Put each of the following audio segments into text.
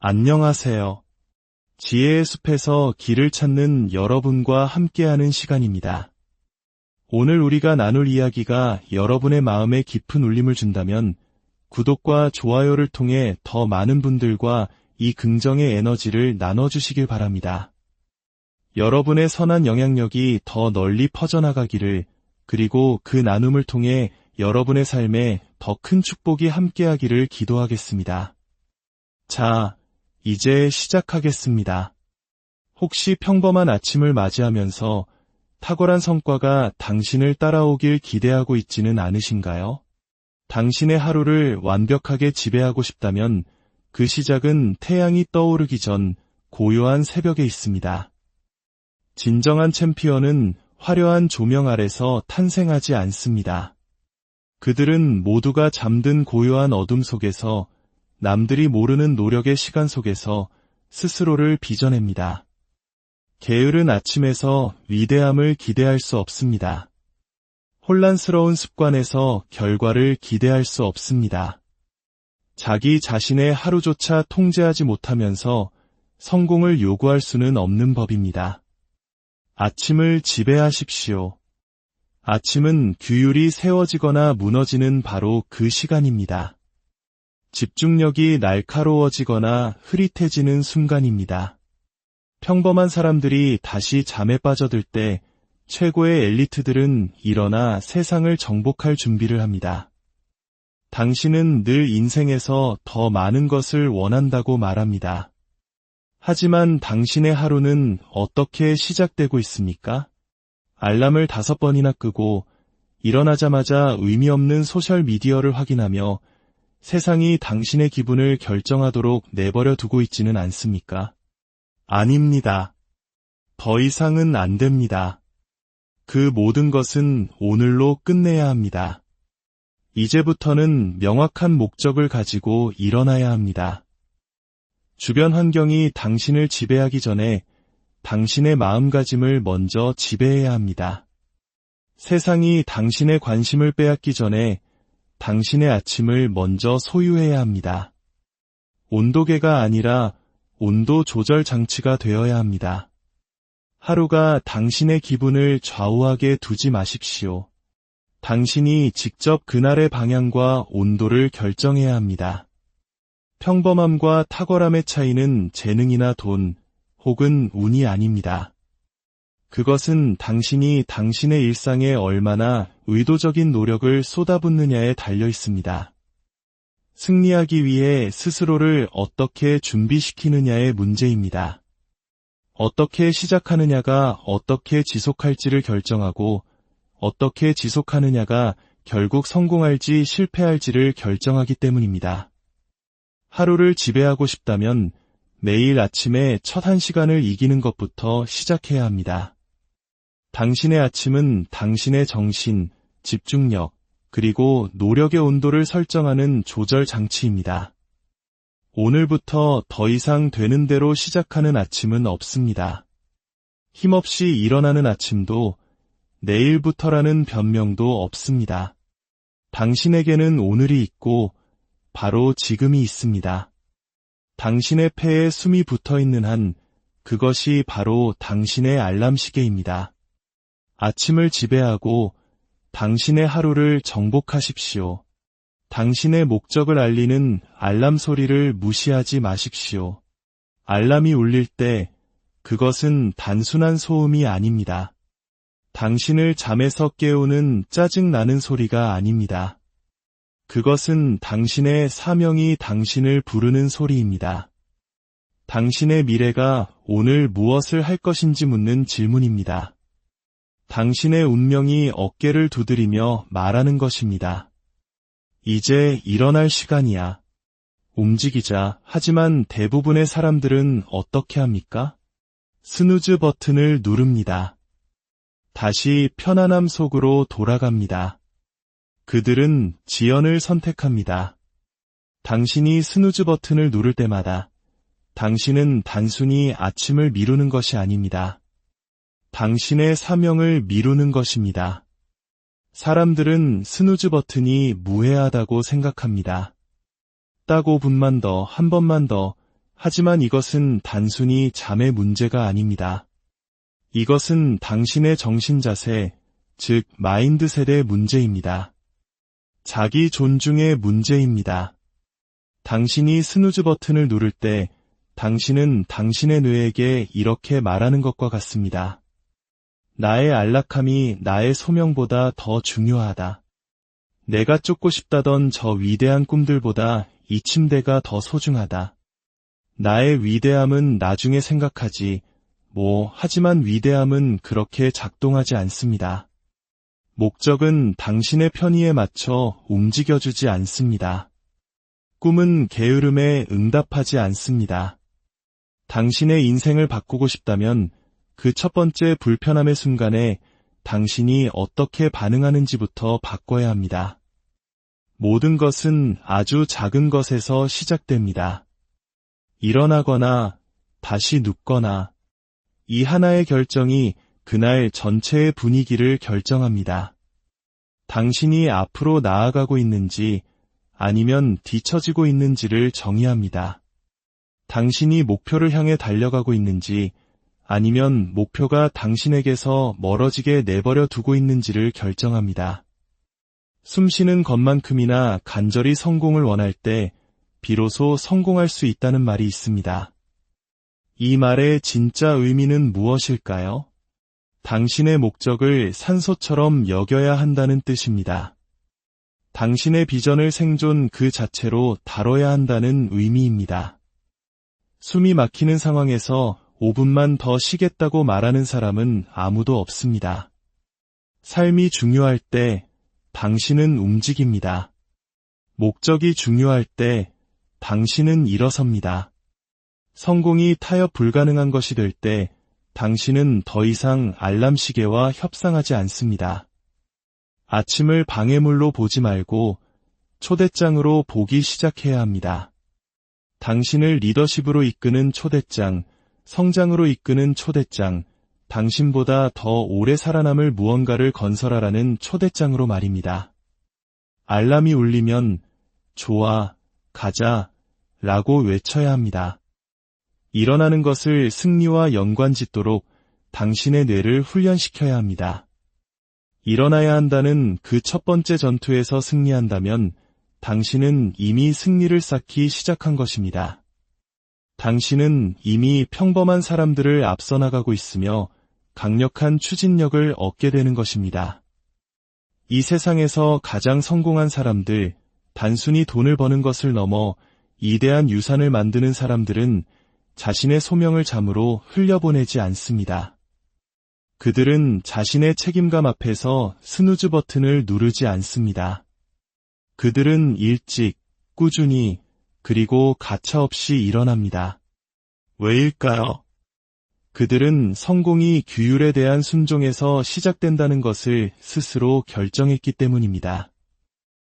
안녕하세요. 지혜의 숲에서 길을 찾는 여러분과 함께하는 시간입니다. 오늘 우리가 나눌 이야기가 여러분의 마음에 깊은 울림을 준다면 구독과 좋아요를 통해 더 많은 분들과 이 긍정의 에너지를 나눠주시길 바랍니다. 여러분의 선한 영향력이 더 널리 퍼져나가기를, 그리고 그 나눔을 통해 여러분의 삶에 더 큰 축복이 함께하기를 기도하겠습니다. 자, 이제 시작하겠습니다. 혹시 평범한 아침을 맞이하면서 탁월한 성과가 당신을 따라오길 기대하고 있지는 않으신가요? 당신의 하루를 완벽하게 지배하고 싶다면 그 시작은 태양이 떠오르기 전 고요한 새벽에 있습니다. 진정한 챔피언은 화려한 조명 아래서 탄생하지 않습니다. 그들은 모두가 잠든 고요한 어둠 속에서 남들이 모르는 노력의 시간 속에서 스스로를 빚어냅니다. 게으른 아침에서 위대함을 기대할 수 없습니다. 혼란스러운 습관에서 결과를 기대할 수 없습니다. 자기 자신의 하루조차 통제하지 못하면서 성공을 요구할 수는 없는 법입니다. 아침을 지배하십시오. 아침은 규율이 세워지거나 무너지는 바로 그 시간입니다. 집중력이 날카로워지거나 흐릿해지는 순간입니다. 평범한 사람들이 다시 잠에 빠져들 때 최고의 엘리트들은 일어나 세상을 정복할 준비를 합니다. 당신은 늘 인생에서 더 많은 것을 원한다고 말합니다. 하지만 당신의 하루는 어떻게 시작되고 있습니까? 알람을 5번이나 끄고 일어나자마자 의미 없는 소셜미디어를 확인하며 세상이 당신의 기분을 결정하도록 내버려 두고 있지는 않습니까? 아닙니다. 더 이상은 안 됩니다. 그 모든 것은 오늘로 끝내야 합니다. 이제부터는 명확한 목적을 가지고 일어나야 합니다. 주변 환경이 당신을 지배하기 전에 당신의 마음가짐을 먼저 지배해야 합니다. 세상이 당신의 관심을 빼앗기 전에 당신의 아침을 먼저 소유해야 합니다. 온도계가 아니라 온도 조절 장치가 되어야 합니다. 하루가 당신의 기분을 좌우하게 두지 마십시오. 당신이 직접 그날의 방향과 온도를 결정해야 합니다. 평범함과 탁월함의 차이는 재능이나 돈 혹은 운이 아닙니다. 그것은 당신이 당신의 일상에 얼마나 의도적인 노력을 쏟아붓느냐에 달려 있습니다. 승리하기 위해 스스로를 어떻게 준비시키느냐의 문제입니다. 어떻게 시작하느냐가 어떻게 지속할지를 결정하고 어떻게 지속하느냐가 결국 성공할지 실패할지를 결정하기 때문입니다. 하루를 지배하고 싶다면 매일 아침에 첫 1시간을 이기는 것부터 시작해야 합니다. 당신의 아침은 당신의 정신, 집중력, 그리고 노력의 온도를 설정하는 조절 장치입니다. 오늘부터 더 이상 되는 대로 시작하는 아침은 없습니다. 힘없이 일어나는 아침도 내일부터라는 변명도 없습니다. 당신에게는 오늘이 있고 바로 지금이 있습니다. 당신의 폐에 숨이 붙어있는 한 그것이 바로 당신의 알람 시계입니다. 아침을 지배하고 당신의 하루를 정복하십시오. 당신의 목적을 알리는 알람 소리를 무시하지 마십시오. 알람이 울릴 때 그것은 단순한 소음이 아닙니다. 당신을 잠에서 깨우는 짜증나는 소리가 아닙니다. 그것은 당신의 사명이 당신을 부르는 소리입니다. 당신의 미래가 오늘 무엇을 할 것인지 묻는 질문입니다. 당신의 운명이 어깨를 두드리며 말하는 것입니다. 이제 일어날 시간이야. 움직이자. 하지만 대부분의 사람들은 어떻게 합니까? 스누즈 버튼을 누릅니다. 다시 편안함 속으로 돌아갑니다. 그들은 지연을 선택합니다. 당신이 스누즈 버튼을 누를 때마다 당신은 단순히 아침을 미루는 것이 아닙니다. 당신의 사명을 미루는 것입니다. 사람들은 스누즈 버튼이 무해하다고 생각합니다. 딱 5분만 더, 한 번만 더, 하지만 이것은 단순히 잠의 문제가 아닙니다. 이것은 당신의 정신자세, 즉 마인드셋의 문제입니다. 자기 존중의 문제입니다. 당신이 스누즈 버튼을 누를 때 당신은 당신의 뇌에게 이렇게 말하는 것과 같습니다. 나의 안락함이 나의 소명보다 더 중요하다. 내가 쫓고 싶다던 저 위대한 꿈들보다 이 침대가 더 소중하다. 나의 위대함은 나중에 생각하지. 하지만 위대함은 그렇게 작동하지 않습니다. 목적은 당신의 편의에 맞춰 움직여주지 않습니다. 꿈은 게으름에 응답하지 않습니다. 당신의 인생을 바꾸고 싶다면 그 첫 번째 불편함의 순간에 당신이 어떻게 반응하는지부터 바꿔야 합니다. 모든 것은 아주 작은 것에서 시작됩니다. 일어나거나 다시 눕거나 이 하나의 결정이 그날 전체의 분위기를 결정합니다. 당신이 앞으로 나아가고 있는지 아니면 뒤처지고 있는지를 정의합니다. 당신이 목표를 향해 달려가고 있는지 아니면 목표가 당신에게서 멀어지게 내버려 두고 있는지를 결정합니다. 숨쉬는 것만큼이나 간절히 성공을 원할 때 비로소 성공할 수 있다는 말이 있습니다. 이 말의 진짜 의미는 무엇일까요? 당신의 목적을 산소처럼 여겨야 한다는 뜻입니다. 당신의 비전을 생존 그 자체로 다뤄야 한다는 의미입니다. 숨이 막히는 상황에서 5분만 더 쉬겠다고 말하는 사람은 아무도 없습니다. 삶이 중요할 때 당신은 움직입니다. 목적이 중요할 때 당신은 일어섭니다. 성공이 타협 불가능한 것이 될 때 당신은 더 이상 알람 시계와 협상하지 않습니다. 아침을 방해물로 보지 말고 초대장으로 보기 시작해야 합니다. 당신을 리더십으로 이끄는 초대장, 성장으로 이끄는 초대장, 당신보다 더 오래 살아남을 무언가를 건설하라는 초대장으로 말입니다. 알람이 울리면 좋아, 가자 라고 외쳐야 합니다. 일어나는 것을 승리와 연관짓도록 당신의 뇌를 훈련시켜야 합니다. 일어나야 한다는 그 첫 번째 전투에서 승리한다면 당신은 이미 승리를 쌓기 시작한 것입니다. 당신은 이미 평범한 사람들을 앞서 나가고 있으며 강력한 추진력을 얻게 되는 것입니다. 이 세상에서 가장 성공한 사람들, 단순히 돈을 버는 것을 넘어 이대한 유산을 만드는 사람들은 자신의 소명을 잠으로 흘려보내지 않습니다. 그들은 자신의 책임감 앞에서 스누즈 버튼을 누르지 않습니다. 그들은 일찍, 꾸준히, 그리고 가차없이 일어납니다. 왜일까요? 그들은 성공이 규율에 대한 순종에서 시작된다는 것을 스스로 결정했기 때문입니다.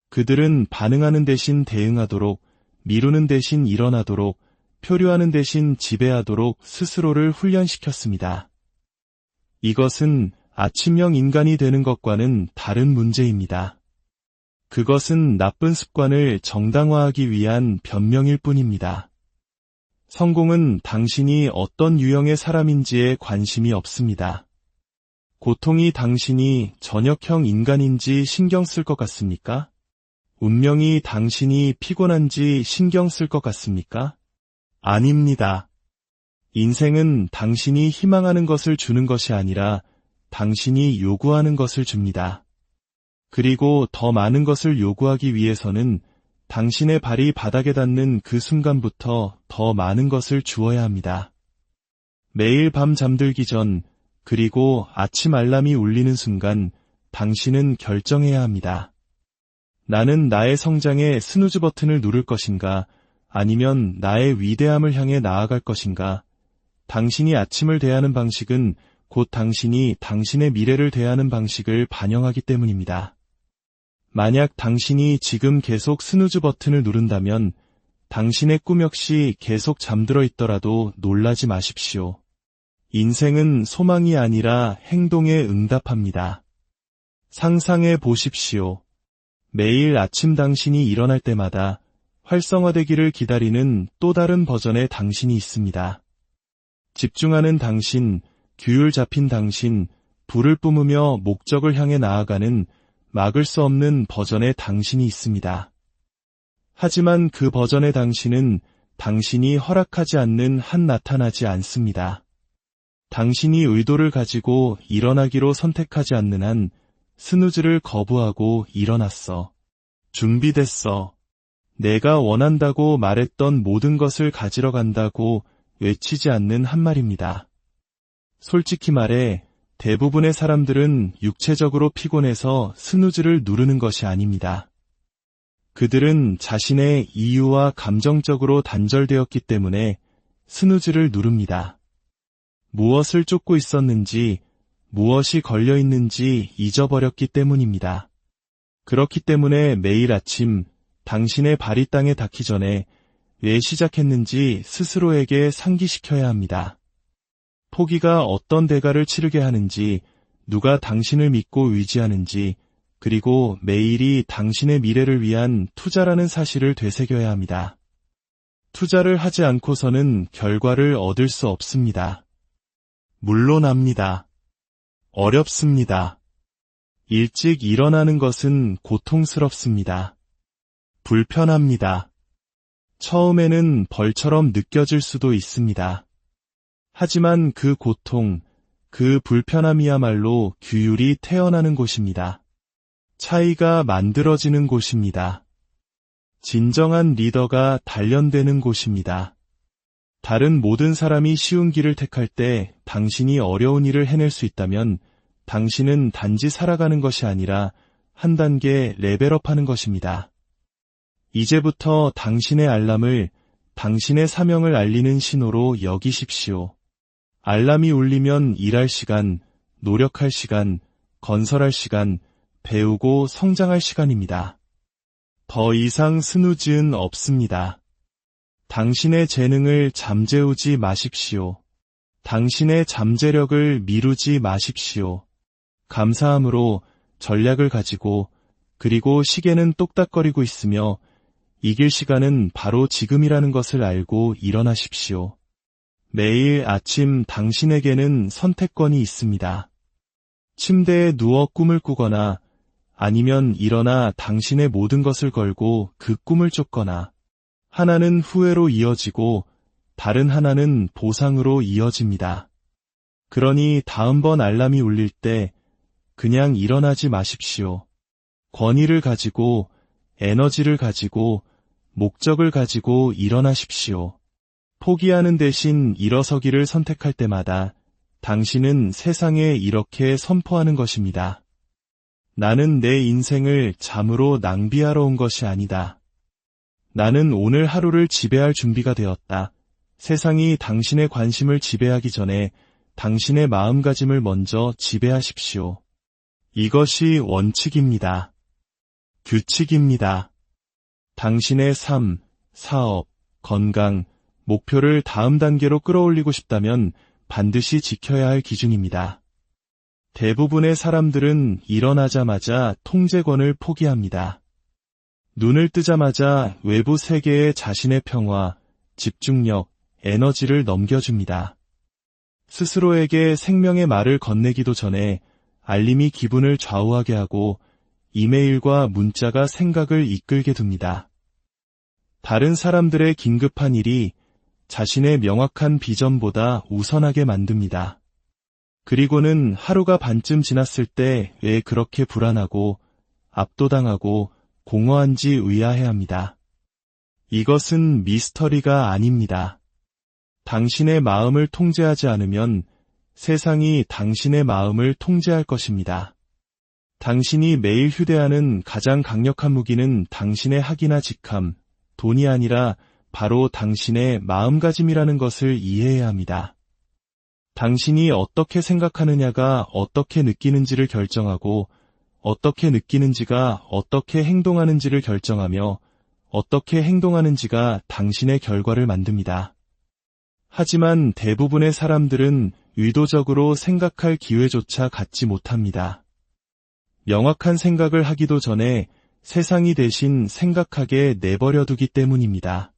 그들은 반응하는 대신 대응하도록, 미루는 대신 일어나도록, 표류하는 대신 지배하도록 스스로를 훈련시켰습니다. 이것은 아침형 인간이 되는 것과는 다른 문제입니다. 그것은 나쁜 습관을 정당화하기 위한 변명일 뿐입니다. 성공은 당신이 어떤 유형의 사람인지에 관심이 없습니다. 고통이 당신이 저녁형 인간인지 신경 쓸 것 같습니까? 운명이 당신이 피곤한지 신경 쓸 것 같습니까? 아닙니다. 인생은 당신이 희망하는 것을 주는 것이 아니라 당신이 요구하는 것을 줍니다. 그리고 더 많은 것을 요구하기 위해서는 당신의 발이 바닥에 닿는 그 순간부터 더 많은 것을 주어야 합니다. 매일 밤 잠들기 전, 그리고 아침 알람이 울리는 순간 당신은 결정해야 합니다. 나는 나의 성장에 스누즈 버튼을 누를 것인가, 아니면 나의 위대함을 향해 나아갈 것인가. 당신이 아침을 대하는 방식은 곧 당신이 당신의 미래를 대하는 방식을 반영하기 때문입니다. 만약 당신이 지금 계속 스누즈 버튼을 누른다면 당신의 꿈 역시 계속 잠들어 있더라도 놀라지 마십시오. 인생은 소망이 아니라 행동에 응답합니다. 상상해 보십시오. 매일 아침 당신이 일어날 때마다 활성화되기를 기다리는 또 다른 버전의 당신이 있습니다. 집중하는 당신, 규율 잡힌 당신, 불을 뿜으며 목적을 향해 나아가는 막을 수 없는 버전의 당신이 있습니다. 하지만 그 버전의 당신은 당신이 허락하지 않는 한 나타나지 않습니다. 당신이 의도를 가지고 일어나기로 선택하지 않는 한 스누즈를 거부하고 일어났어. 준비됐어. 내가 원한다고 말했던 모든 것을 가지러 간다고 외치지 않는 한 말입니다. 솔직히 말해 대부분의 사람들은 육체적으로 피곤해서 스누즈를 누르는 것이 아닙니다. 그들은 자신의 이유와 감정적으로 단절되었기 때문에 스누즈를 누릅니다. 무엇을 쫓고 있었는지, 무엇이 걸려 있는지 잊어버렸기 때문입니다. 그렇기 때문에 매일 아침 당신의 발이 땅에 닿기 전에 왜 시작했는지 스스로에게 상기시켜야 합니다. 포기가 어떤 대가를 치르게 하는지, 누가 당신을 믿고 의지하는지, 그리고 매일이 당신의 미래를 위한 투자라는 사실을 되새겨야 합니다. 투자를 하지 않고서는 결과를 얻을 수 없습니다. 물론합니다. 어렵습니다. 일찍 일어나는 것은 고통스럽습니다. 불편합니다. 처음에는 벌처럼 느껴질 수도 있습니다. 하지만 그 고통, 그 불편함이야말로 규율이 태어나는 곳입니다. 차이가 만들어지는 곳입니다. 진정한 리더가 단련되는 곳입니다. 다른 모든 사람이 쉬운 길을 택할 때 당신이 어려운 일을 해낼 수 있다면 당신은 단지 살아가는 것이 아니라 한 단계 레벨업하는 것입니다. 이제부터 당신의 알람을 당신의 사명을 알리는 신호로 여기십시오. 알람이 울리면 일할 시간, 노력할 시간, 건설할 시간, 배우고 성장할 시간입니다. 더 이상 스누즈는 없습니다. 당신의 재능을 잠재우지 마십시오. 당신의 잠재력을 미루지 마십시오. 감사함으로 전략을 가지고 그리고 시계는 똑딱거리고 있으며 이길 시간은 바로 지금이라는 것을 알고 일어나십시오. 매일 아침 당신에게는 선택권이 있습니다. 침대에 누워 꿈을 꾸거나 아니면 일어나 당신의 모든 것을 걸고 그 꿈을 쫓거나 하나는 후회로 이어지고 다른 하나는 보상으로 이어집니다. 그러니 다음번 알람이 울릴 때 그냥 일어나지 마십시오. 권위를 가지고 에너지를 가지고 목적을 가지고 일어나십시오. 포기하는 대신 일어서기를 선택할 때마다 당신은 세상에 이렇게 선포하는 것입니다. 나는 내 인생을 잠으로 낭비하러 온 것이 아니다. 나는 오늘 하루를 지배할 준비가 되었다. 세상이 당신의 관심을 지배하기 전에 당신의 마음가짐을 먼저 지배하십시오. 이것이 원칙입니다. 규칙입니다. 당신의 삶, 사업, 건강, 목표를 다음 단계로 끌어올리고 싶다면 반드시 지켜야 할 기준입니다. 대부분의 사람들은 일어나자마자 통제권을 포기합니다. 눈을 뜨자마자 외부 세계에 자신의 평화, 집중력, 에너지를 넘겨줍니다. 스스로에게 생명의 말을 건네기도 전에 알림이 기분을 좌우하게 하고 이메일과 문자가 생각을 이끌게 둡니다. 다른 사람들의 긴급한 일이 자신의 명확한 비전보다 우선하게 만듭니다. 그리고는 하루가 반쯤 지났을 때 왜 그렇게 불안하고 압도당하고 공허한지 의아해합니다. 이것은 미스터리가 아닙니다. 당신의 마음을 통제하지 않으면 세상이 당신의 마음을 통제할 것입니다. 당신이 매일 휴대하는 가장 강력한 무기는 당신의 학이나 직함, 돈이 아니라 바로 당신의 마음가짐이라는 것을 이해해야 합니다. 당신이 어떻게 생각하느냐가 어떻게 느끼는지를 결정하고 어떻게 느끼는지가 어떻게 행동하는지를 결정하며 어떻게 행동하는지가 당신의 결과를 만듭니다. 하지만 대부분의 사람들은 의도적으로 생각할 기회조차 갖지 못합니다. 명확한 생각을 하기도 전에 세상이 대신 생각하게 내버려두기 때문입니다.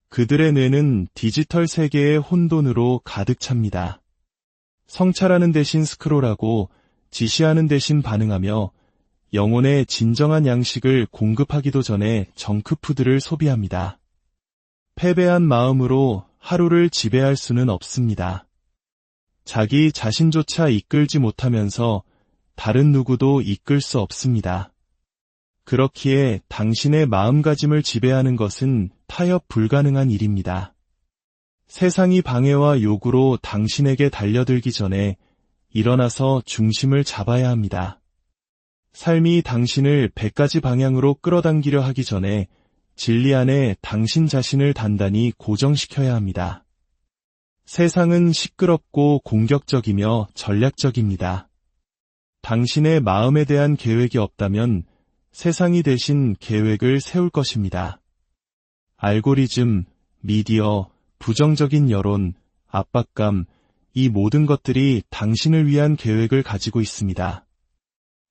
그들의 뇌는 디지털 세계의 혼돈으로 가득 찹니다. 성찰하는 대신 스크롤하고 지시하는 대신 반응하며 영혼의 진정한 양식을 공급하기도 전에 정크푸드를 소비합니다. 패배한 마음으로 하루를 지배할 수는 없습니다. 자기 자신조차 이끌지 못하면서 다른 누구도 이끌 수 없습니다. 그렇기에 당신의 마음가짐을 지배하는 것은 타협 불가능한 일입니다. 세상이 방해와 요구로 당신에게 달려들기 전에 일어나서 중심을 잡아야 합니다. 삶이 당신을 100가지 방향으로 끌어당기려 하기 전에 진리 안에 당신 자신을 단단히 고정시켜야 합니다. 세상은 시끄럽고 공격적이며 전략적입니다. 당신의 마음에 대한 계획이 없다면 세상이 대신 계획을 세울 것입니다. 알고리즘, 미디어, 부정적인 여론, 압박감, 이 모든 것들이 당신을 위한 계획을 가지고 있습니다.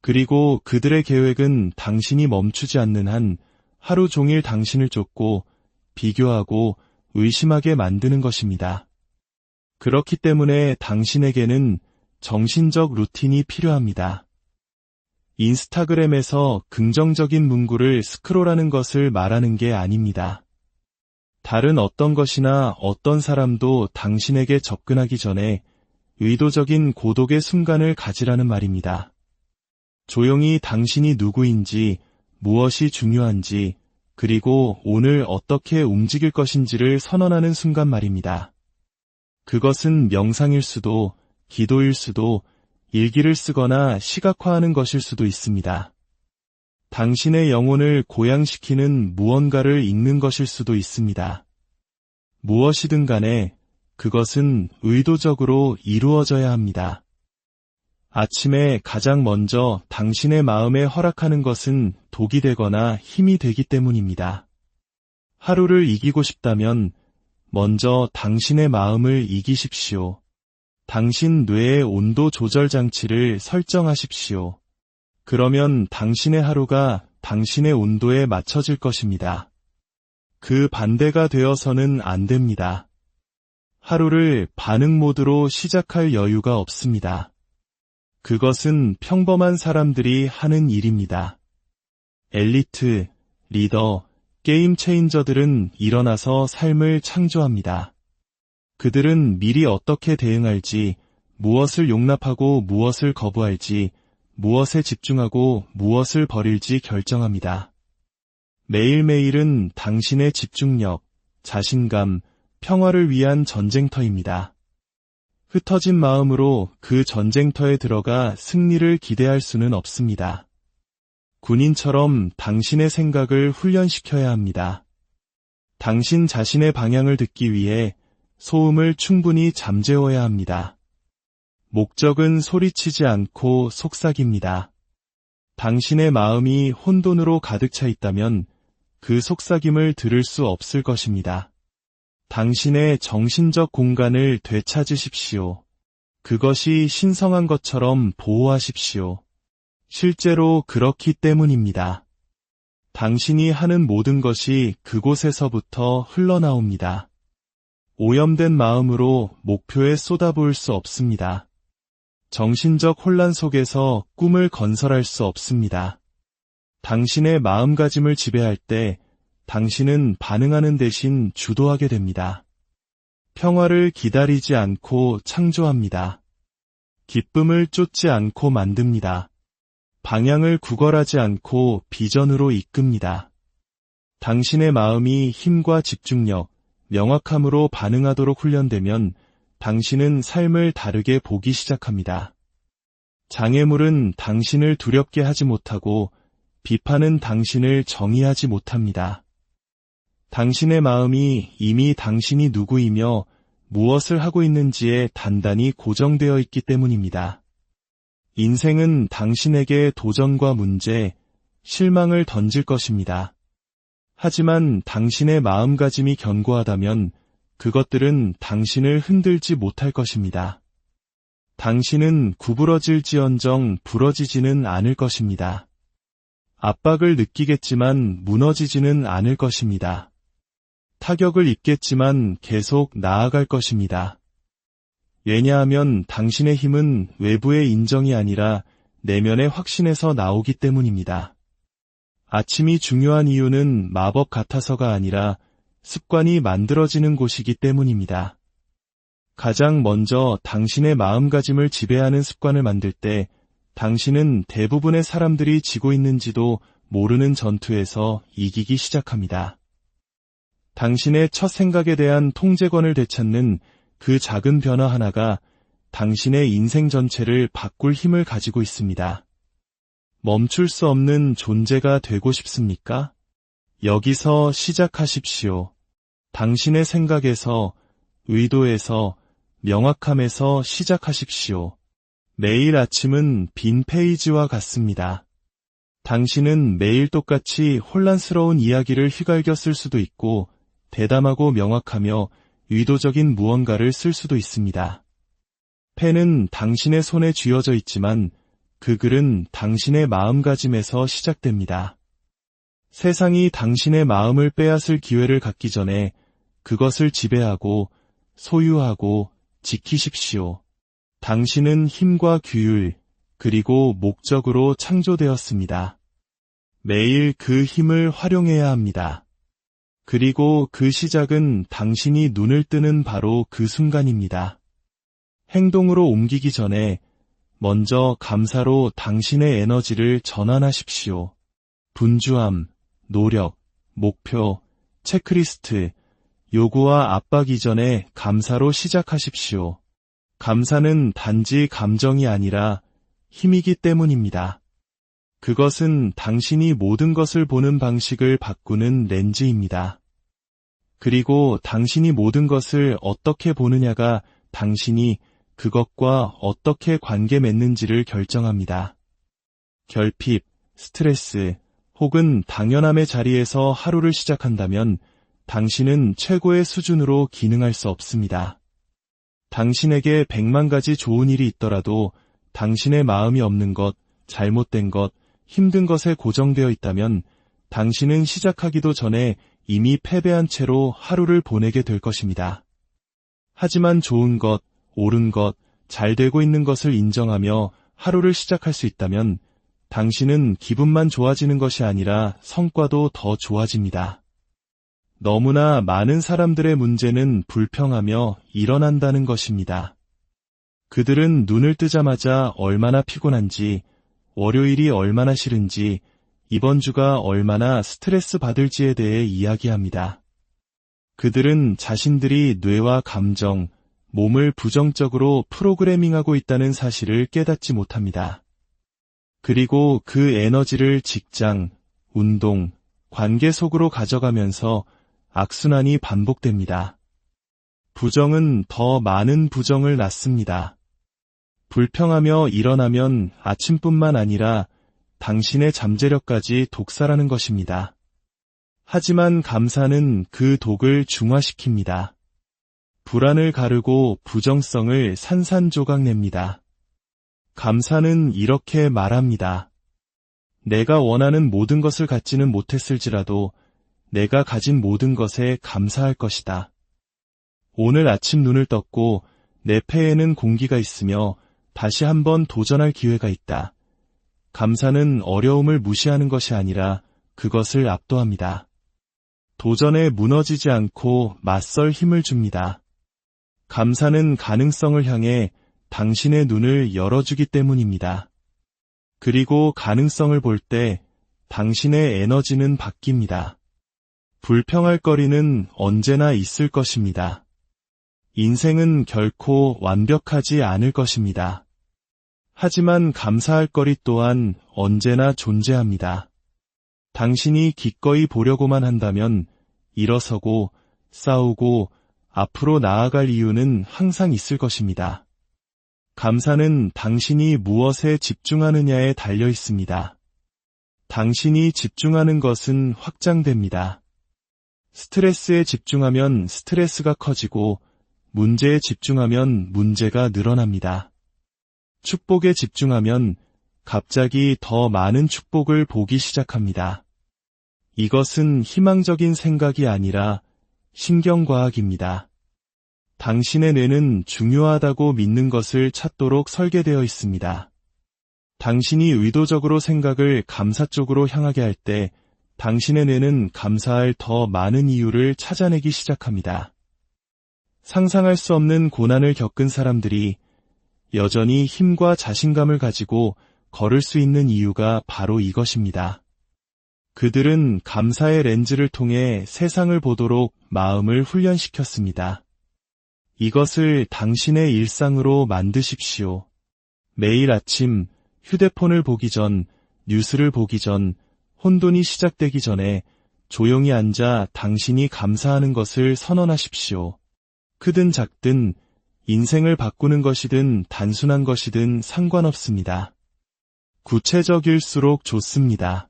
그리고 그들의 계획은 당신이 멈추지 않는 한 하루 종일 당신을 쫓고 비교하고 의심하게 만드는 것입니다. 그렇기 때문에 당신에게는 정신적 루틴이 필요합니다. 인스타그램에서 긍정적인 문구를 스크롤하는 것을 말하는 게 아닙니다. 다른 어떤 것이나 어떤 사람도 당신에게 접근하기 전에 의도적인 고독의 순간을 가지라는 말입니다. 조용히 당신이 누구인지, 무엇이 중요한지, 그리고 오늘 어떻게 움직일 것인지를 선언하는 순간 말입니다. 그것은 명상일 수도, 기도일 수도, 일기를 쓰거나 시각화하는 것일 수도 있습니다. 당신의 영혼을 고양시키는 무언가를 읽는 것일 수도 있습니다. 무엇이든 간에 그것은 의도적으로 이루어져야 합니다. 아침에 가장 먼저 당신의 마음에 허락하는 것은 독이 되거나 힘이 되기 때문입니다. 하루를 이기고 싶다면 먼저 당신의 마음을 이기십시오. 당신 뇌의 온도 조절 장치를 설정하십시오. 그러면 당신의 하루가 당신의 온도에 맞춰질 것입니다. 그 반대가 되어서는 안 됩니다. 하루를 반응 모드로 시작할 여유가 없습니다. 그것은 평범한 사람들이 하는 일입니다. 엘리트, 리더, 게임 체인저들은 일어나서 삶을 창조합니다. 그들은 미리 어떻게 대응할지, 무엇을 용납하고 무엇을 거부할지, 무엇에 집중하고 무엇을 버릴지 결정합니다. 매일매일은 당신의 집중력, 자신감, 평화를 위한 전쟁터입니다. 흩어진 마음으로 그 전쟁터에 들어가 승리를 기대할 수는 없습니다. 군인처럼 당신의 생각을 훈련시켜야 합니다. 당신 자신의 방향을 듣기 위해 소음을 충분히 잠재워야 합니다. 목적은 소리치지 않고 속삭입니다. 당신의 마음이 혼돈으로 가득 차 있다면 그 속삭임을 들을 수 없을 것입니다. 당신의 정신적 공간을 되찾으십시오. 그것이 신성한 것처럼 보호하십시오. 실제로 그렇기 때문입니다. 당신이 하는 모든 것이 그곳에서부터 흘러나옵니다. 오염된 마음으로 목표에 쏟아부을 수 없습니다. 정신적 혼란 속에서 꿈을 건설할 수 없습니다. 당신의 마음가짐을 지배할 때 당신은 반응하는 대신 주도하게 됩니다. 평화를 기다리지 않고 창조합니다. 기쁨을 쫓지 않고 만듭니다. 방향을 구걸하지 않고 비전으로 이끕니다. 당신의 마음이 힘과 집중력, 명확함으로 반응하도록 훈련되면 당신은 삶을 다르게 보기 시작합니다. 장애물은 당신을 두렵게 하지 못하고 비판은 당신을 정의하지 못합니다. 당신의 마음이 이미 당신이 누구이며 무엇을 하고 있는지에 단단히 고정되어 있기 때문입니다. 인생은 당신에게 도전과 문제, 실망을 던질 것입니다. 하지만 당신의 마음가짐이 견고하다면 그것들은 당신을 흔들지 못할 것입니다. 당신은 구부러질지언정 부러지지는 않을 것입니다. 압박을 느끼겠지만 무너지지는 않을 것입니다. 타격을 입겠지만 계속 나아갈 것입니다. 왜냐하면 당신의 힘은 외부의 인정이 아니라 내면의 확신에서 나오기 때문입니다. 아침이 중요한 이유는 마법 같아서가 아니라 습관이 만들어지는 곳이기 때문입니다. 가장 먼저 당신의 마음가짐을 지배하는 습관을 만들 때 당신은 대부분의 사람들이 지고 있는지도 모르는 전투에서 이기기 시작합니다. 당신의 첫 생각에 대한 통제권을 되찾는 그 작은 변화 하나가 당신의 인생 전체를 바꿀 힘을 가지고 있습니다. 멈출 수 없는 존재가 되고 싶습니까? 여기서 시작하십시오. 당신의 생각에서, 의도에서, 명확함에서 시작하십시오. 매일 아침은 빈 페이지와 같습니다. 당신은 매일 똑같이 혼란스러운 이야기를 휘갈겨 쓸 수도 있고 대담하고 명확하며 의도적인 무언가를 쓸 수도 있습니다. 펜은 당신의 손에 쥐어져 있지만 그 글은 당신의 마음가짐에서 시작됩니다. 세상이 당신의 마음을 빼앗을 기회를 갖기 전에 그것을 지배하고 소유하고 지키십시오. 당신은 힘과 규율, 그리고 목적으로 창조되었습니다. 매일 그 힘을 활용해야 합니다. 그리고 그 시작은 당신이 눈을 뜨는 바로 그 순간입니다. 행동으로 옮기기 전에 먼저 감사로 당신의 에너지를 전환하십시오. 분주함, 노력, 목표, 체크리스트, 요구와 압박 이전에 감사로 시작하십시오. 감사는 단지 감정이 아니라 힘이기 때문입니다. 그것은 당신이 모든 것을 보는 방식을 바꾸는 렌즈입니다. 그리고 당신이 모든 것을 어떻게 보느냐가 당신이 그것과 어떻게 관계 맺는지를 결정합니다. 결핍, 스트레스, 혹은 당연함의 자리에서 하루를 시작한다면 당신은 최고의 수준으로 기능할 수 없습니다. 당신에게 100만 가지 좋은 일이 있더라도 당신의 마음이 없는 것, 잘못된 것, 힘든 것에 고정되어 있다면 당신은 시작하기도 전에 이미 패배한 채로 하루를 보내게 될 것입니다. 하지만 좋은 것, 옳은 것, 잘 되고 있는 것을 인정하며 하루를 시작할 수 있다면 당신은 기분만 좋아지는 것이 아니라 성과도 더 좋아집니다. 너무나 많은 사람들의 문제는 불평하며 일어난다는 것입니다. 그들은 눈을 뜨자마자 얼마나 피곤한지, 월요일이 얼마나 싫은지, 이번 주가 얼마나 스트레스 받을지에 대해 이야기합니다. 그들은 자신들이 뇌와 감정, 몸을 부정적으로 프로그래밍하고 있다는 사실을 깨닫지 못합니다. 그리고 그 에너지를 직장, 운동, 관계 속으로 가져가면서 악순환이 반복됩니다. 부정은 더 많은 부정을 낳습니다. 불평하며 일어나면 아침뿐만 아니라 당신의 잠재력까지 독살하는 것입니다. 하지만 감사는 그 독을 중화시킵니다. 불안을 가르고 부정성을 산산조각냅니다. 감사는 이렇게 말합니다. 내가 원하는 모든 것을 갖지는 못했을지라도 내가 가진 모든 것에 감사할 것이다. 오늘 아침 눈을 떴고 내 폐에는 공기가 있으며 다시 한번 도전할 기회가 있다. 감사는 어려움을 무시하는 것이 아니라 그것을 압도합니다. 도전에 무너지지 않고 맞설 힘을 줍니다. 감사는 가능성을 향해 당신의 눈을 열어주기 때문입니다. 그리고 가능성을 볼 때 당신의 에너지는 바뀝니다. 불평할 거리는 언제나 있을 것입니다. 인생은 결코 완벽하지 않을 것입니다. 하지만 감사할 거리 또한 언제나 존재합니다. 당신이 기꺼이 보려고만 한다면 일어서고 싸우고 앞으로 나아갈 이유는 항상 있을 것입니다. 감사는 당신이 무엇에 집중하느냐에 달려 있습니다. 당신이 집중하는 것은 확장됩니다. 스트레스에 집중하면 스트레스가 커지고 문제에 집중하면 문제가 늘어납니다. 축복에 집중하면 갑자기 더 많은 축복을 보기 시작합니다. 이것은 희망적인 생각이 아니라 신경과학입니다. 당신의 뇌는 중요하다고 믿는 것을 찾도록 설계되어 있습니다. 당신이 의도적으로 생각을 감사 쪽으로 향하게 할 때 당신의 뇌는 감사할 더 많은 이유를 찾아내기 시작합니다. 상상할 수 없는 고난을 겪은 사람들이 여전히 힘과 자신감을 가지고 걸을 수 있는 이유가 바로 이것입니다. 그들은 감사의 렌즈를 통해 세상을 보도록 마음을 훈련시켰습니다. 이것을 당신의 일상으로 만드십시오. 매일 아침 휴대폰을 보기 전, 뉴스를 보기 전, 혼돈이 시작되기 전에 조용히 앉아 당신이 감사하는 것을 선언하십시오. 크든 작든 인생을 바꾸는 것이든 단순한 것이든 상관없습니다. 구체적일수록 좋습니다.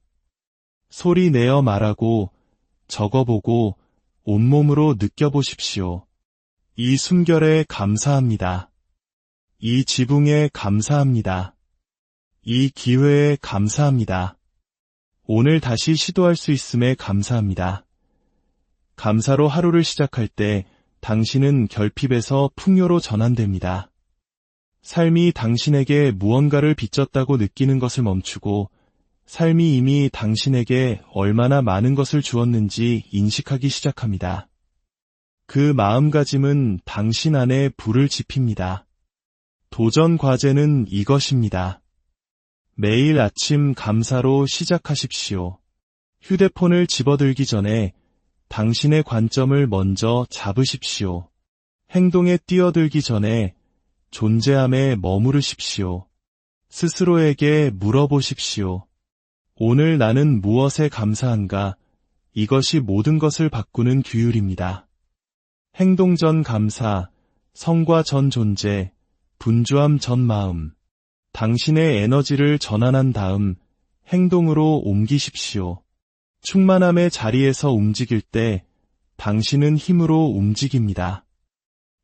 소리 내어 말하고 적어보고 온몸으로 느껴보십시오. 이 숨결에 감사합니다. 이 지붕에 감사합니다. 이 기회에 감사합니다. 오늘 다시 시도할 수 있음에 감사합니다. 감사로 하루를 시작할 때 당신은 결핍에서 풍요로 전환됩니다. 삶이 당신에게 무언가를 빚졌다고 느끼는 것을 멈추고 삶이 이미 당신에게 얼마나 많은 것을 주었는지 인식하기 시작합니다. 그 마음가짐은 당신 안에 불을 지핍니다. 도전 과제는 이것입니다. 매일 아침 감사로 시작하십시오. 휴대폰을 집어들기 전에 당신의 관점을 먼저 잡으십시오. 행동에 뛰어들기 전에 존재함에 머무르십시오. 스스로에게 물어보십시오. 오늘 나는 무엇에 감사한가? 이것이 모든 것을 바꾸는 규율입니다. 행동 전 감사, 성과 전 존재, 분주함 전 마음. 당신의 에너지를 전환한 다음 행동으로 옮기십시오. 충만함의 자리에서 움직일 때 당신은 힘으로 움직입니다.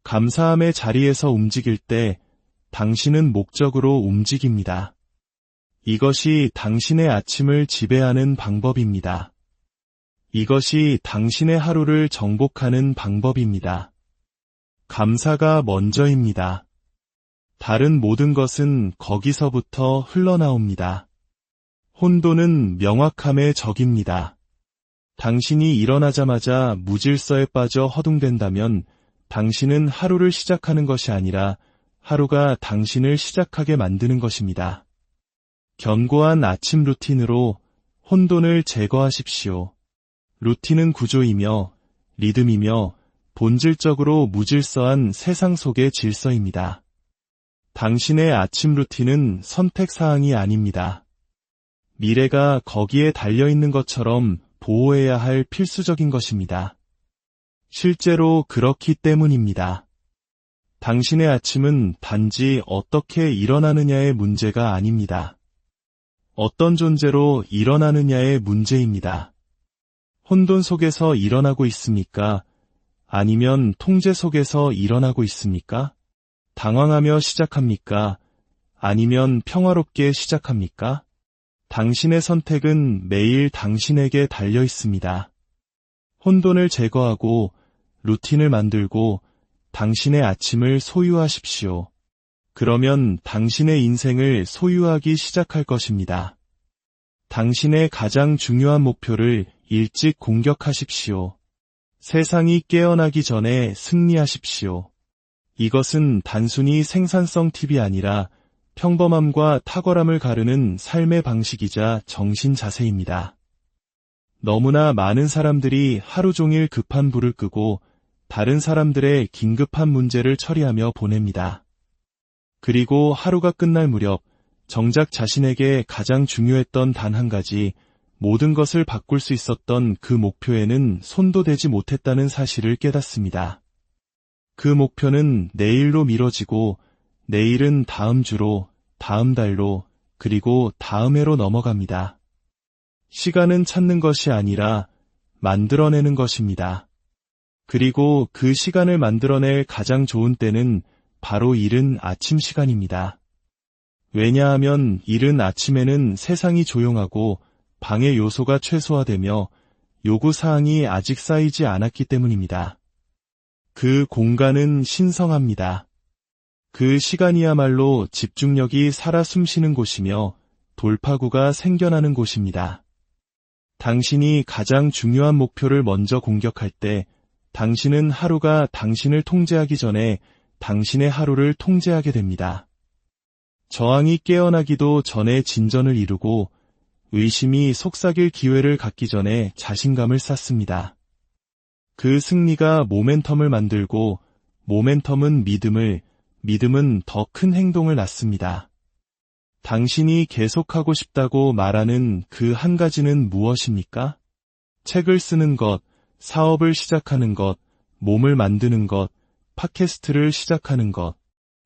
감사함의 자리에서 움직일 때 당신은 목적으로 움직입니다. 이것이 당신의 아침을 지배하는 방법입니다. 이것이 당신의 하루를 정복하는 방법입니다. 감사가 먼저입니다. 다른 모든 것은 거기서부터 흘러나옵니다. 혼돈은 명확함의 적입니다. 당신이 일어나자마자 무질서에 빠져 허둥댄다면 당신은 하루를 시작하는 것이 아니라 하루가 당신을 시작하게 만드는 것입니다. 견고한 아침 루틴으로 혼돈을 제거하십시오. 루틴은 구조이며 리듬이며 본질적으로 무질서한 세상 속의 질서입니다. 당신의 아침 루틴은 선택사항이 아닙니다. 미래가 거기에 달려있는 것처럼 보호해야 할 필수적인 것입니다. 실제로 그렇기 때문입니다. 당신의 아침은 단지 어떻게 일어나느냐의 문제가 아닙니다. 어떤 존재로 일어나느냐의 문제입니다. 혼돈 속에서 일어나고 있습니까? 아니면 통제 속에서 일어나고 있습니까? 당황하며 시작합니까? 아니면 평화롭게 시작합니까? 당신의 선택은 매일 당신에게 달려 있습니다. 혼돈을 제거하고 루틴을 만들고 당신의 아침을 소유하십시오. 그러면 당신의 인생을 소유하기 시작할 것입니다. 당신의 가장 중요한 목표를 일찍 공격하십시오. 세상이 깨어나기 전에 승리하십시오. 이것은 단순히 생산성 팁이 아니라 평범함과 탁월함을 가르는 삶의 방식이자 정신 자세입니다. 너무나 많은 사람들이 하루 종일 급한 불을 끄고 다른 사람들의 긴급한 문제를 처리하며 보냅니다. 그리고 하루가 끝날 무렵 정작 자신에게 가장 중요했던 단 한 가지, 모든 것을 바꿀 수 있었던 그 목표에는 손도 대지 못했다는 사실을 깨닫습니다. 그 목표는 내일로 미뤄지고 내일은 다음 주로, 다음 달로, 그리고 다음 해로 넘어갑니다. 시간은 찾는 것이 아니라 만들어내는 것입니다. 그리고 그 시간을 만들어낼 가장 좋은 때는 바로 이른 아침 시간입니다. 왜냐하면 이른 아침에는 세상이 조용하고 방해 요소가 최소화되며 요구사항이 아직 쌓이지 않았기 때문입니다. 그 공간은 신성합니다. 그 시간이야말로 집중력이 살아 숨쉬는 곳이며 돌파구가 생겨나는 곳입니다. 당신이 가장 중요한 목표를 먼저 공격할 때 당신은 하루가 당신을 통제하기 전에 당신의 하루를 통제하게 됩니다. 저항이 깨어나기도 전에 진전을 이루고 의심이 속삭일 기회를 갖기 전에 자신감을 쌓습니다. 그 승리가 모멘텀을 만들고 모멘텀은 믿음은 더 큰 행동을 낳습니다. 당신이 계속하고 싶다고 말하는 그 한 가지는 무엇입니까? 책을 쓰는 것, 사업을 시작하는 것, 몸을 만드는 것, 팟캐스트를 시작하는 것.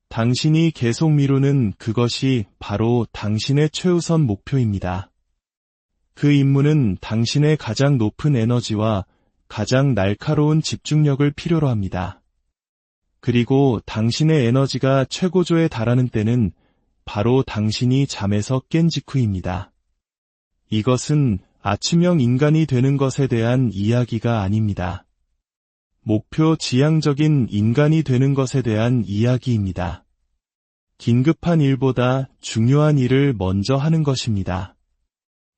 당신이 계속 미루는 그것이 바로 당신의 최우선 목표입니다. 그 임무는 당신의 가장 높은 에너지와 가장 날카로운 집중력을 필요로 합니다. 그리고 당신의 에너지가 최고조에 달하는 때는 바로 당신이 잠에서 깬 직후입니다. 이것은 아침형 인간이 되는 것에 대한 이야기가 아닙니다. 목표 지향적인 인간이 되는 것에 대한 이야기입니다. 긴급한 일보다 중요한 일을 먼저 하는 것입니다.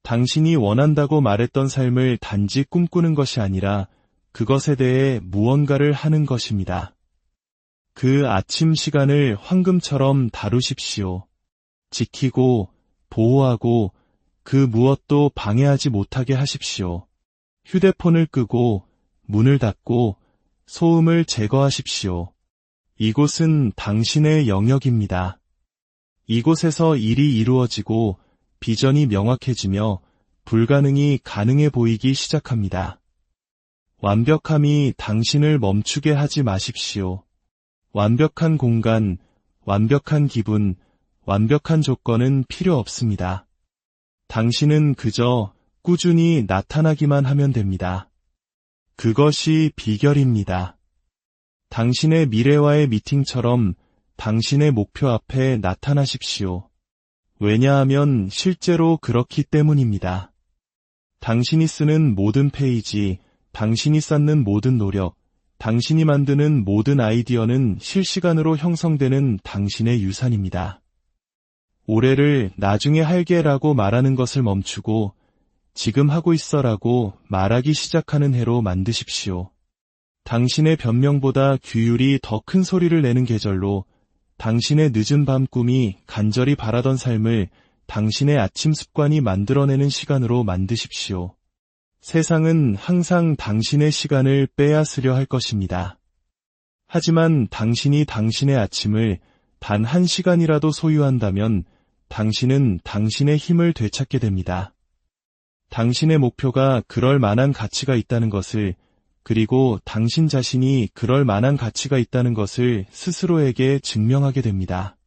당신이 원한다고 말했던 삶을 단지 꿈꾸는 것이 아니라 그것에 대해 무언가를 하는 것입니다. 그 아침 시간을 황금처럼 다루십시오. 지키고, 보호하고, 그 무엇도 방해하지 못하게 하십시오. 휴대폰을 끄고, 문을 닫고, 소음을 제거하십시오. 이곳은 당신의 영역입니다. 이곳에서 일이 이루어지고, 비전이 명확해지며, 불가능이 가능해 보이기 시작합니다. 완벽함이 당신을 멈추게 하지 마십시오. 완벽한 공간, 완벽한 기분, 완벽한 조건은 필요 없습니다. 당신은 그저 꾸준히 나타나기만 하면 됩니다. 그것이 비결입니다. 당신의 미래와의 미팅처럼 당신의 목표 앞에 나타나십시오. 왜냐하면 실제로 그렇기 때문입니다. 당신이 쓰는 모든 페이지, 당신이 쌓는 모든 노력, 당신이 만드는 모든 아이디어는 실시간으로 형성되는 당신의 유산입니다. 올해를 나중에 할게라고 말하는 것을 멈추고 지금 하고 있어라고 말하기 시작하는 해로 만드십시오. 당신의 변명보다 규율이 더 큰 소리를 내는 계절로 당신의 늦은 밤 꿈이 간절히 바라던 삶을 당신의 아침 습관이 만들어내는 시간으로 만드십시오. 세상은 항상 당신의 시간을 빼앗으려 할 것입니다. 하지만 당신이 당신의 아침을 단 1시간이라도 소유한다면 당신은 당신의 힘을 되찾게 됩니다. 당신의 목표가 그럴 만한 가치가 있다는 것을, 그리고 당신 자신이 그럴 만한 가치가 있다는 것을 스스로에게 증명하게 됩니다.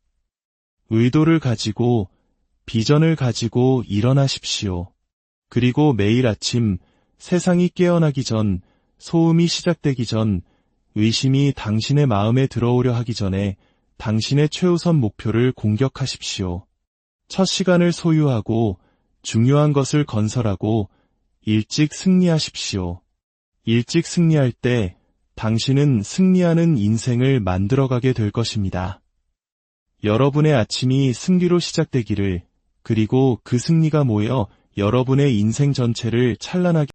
의도를 가지고, 비전을 가지고 일어나십시오. 그리고 매일 아침 세상이 깨어나기 전, 소음이 시작되기 전, 의심이 당신의 마음에 들어오려 하기 전에 당신의 최우선 목표를 공격하십시오. 첫 시간을 소유하고 중요한 것을 건설하고 일찍 승리하십시오. 일찍 승리할 때 당신은 승리하는 인생을 만들어가게 될 것입니다. 여러분의 아침이 승리로 시작되기를, 그리고 그 승리가 모여 여러분의 인생 전체를 찬란하게